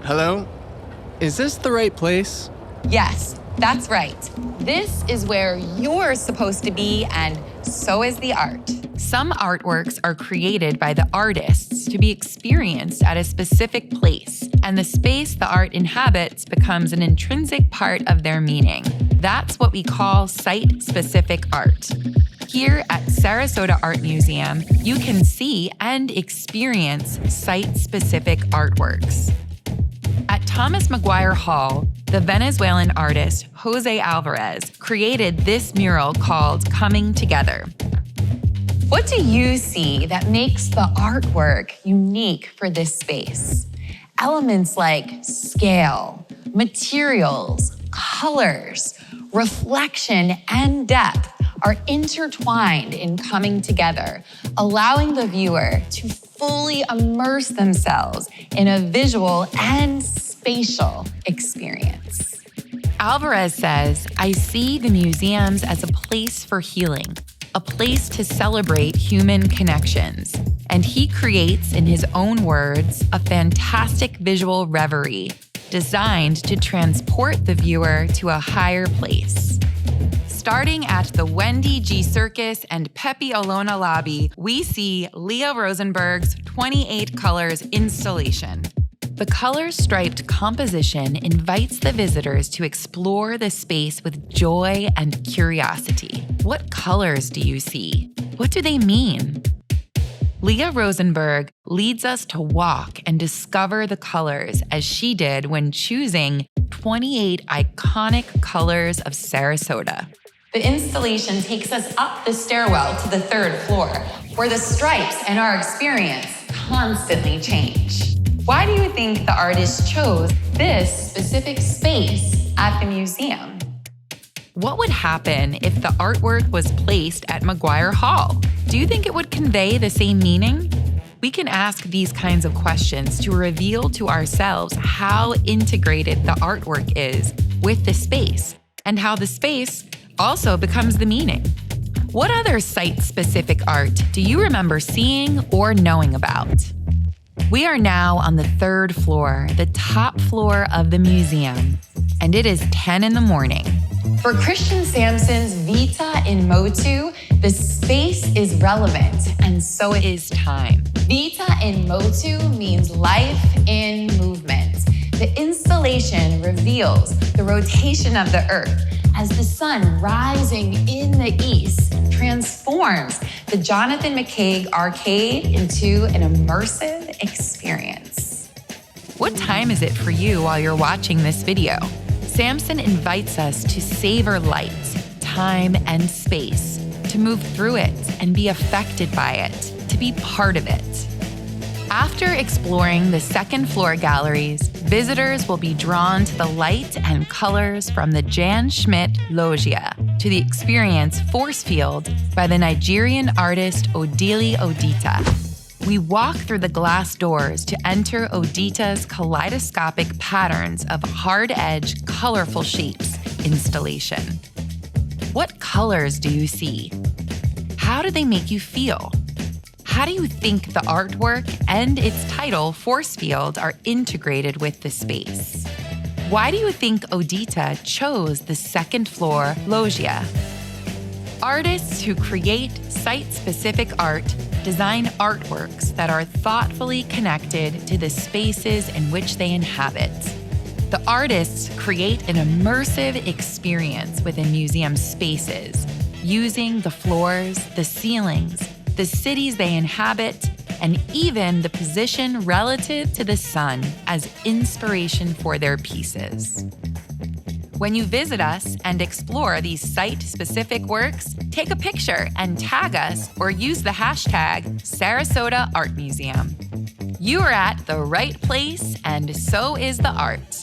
Hello? Is this the right place? Yes, that's right. This is where you're supposed to be, and so is the art. Some artworks are created by the artists to be experienced at a specific place, and the space the art inhabits becomes an intrinsic part of their meaning. That's what we call site-specific art. Here at Sarasota Art Museum, you can see and experience site-specific artworks. At Thomas Maguire Hall, the Venezuelan artist Jose Alvarez created this mural called Coming Together. What do you see that makes the artwork unique for this space? Elements like scale, materials, colors, reflection, and depth are intertwined in coming together, allowing the viewer to fully immerse themselves in a visual and spatial experience. Alvarez says, "I see the museums as a place for healing, a place to celebrate human connections." And he creates, in his own words, a fantastic visual reverie designed to transport the viewer to a higher place. Starting at the Wendy G. Circus and Pepe Olona lobby, we see Leah Rosenberg's 28 Colors installation. The color-striped composition invites the visitors to explore the space with joy and curiosity. What colors do you see? What do they mean? Leah Rosenberg leads us to walk and discover the colors as she did when choosing 28 iconic colors of Sarasota. The installation takes us up the stairwell to the third floor, where the stripes and our experience constantly change. Why do you think the artist chose this specific space at the museum? What would happen if the artwork was placed at Maguire Hall? Do you think it would convey the same meaning? We can ask these kinds of questions to reveal to ourselves how integrated the artwork is with the space, and how the space also becomes the meaning. What other site-specific art do you remember seeing or knowing about? We are now on the third floor, the top floor of the museum, and it is 10 in the morning. For Christian Samson's Vita in Motu, the space is relevant, and so is time. Vita in Motu means life in movement. The installation reveals the rotation of the earth as the sun rising in the east transforms the Jonathan McCaig Arcade into an immersive experience. What time is it for you while you're watching this video? Samson invites us to savor light, time, and space, to move through it and be affected by it, to be part of it. After exploring the second floor galleries, visitors will be drawn to the light and colors from the Jan Schmidt Loggia, to the experience Force Field by the Nigerian artist Odili Odita. We walk through the glass doors to enter Odita's kaleidoscopic patterns of hard-edge, colorful shapes installation. What colors do you see? How do they make you feel? How do you think the artwork and its title, Force Field, are integrated with the space? Why do you think Odita chose the second floor loggia? Artists who create site-specific art design artworks that are thoughtfully connected to the spaces in which they inhabit. The artists create an immersive experience within museum spaces, using the floors, the ceilings, the cities they inhabit, and even the position relative to the sun as inspiration for their pieces. When you visit us and explore these site-specific works, take a picture and tag us or use the hashtag Sarasota Art Museum. You are at the right place, and so is the art.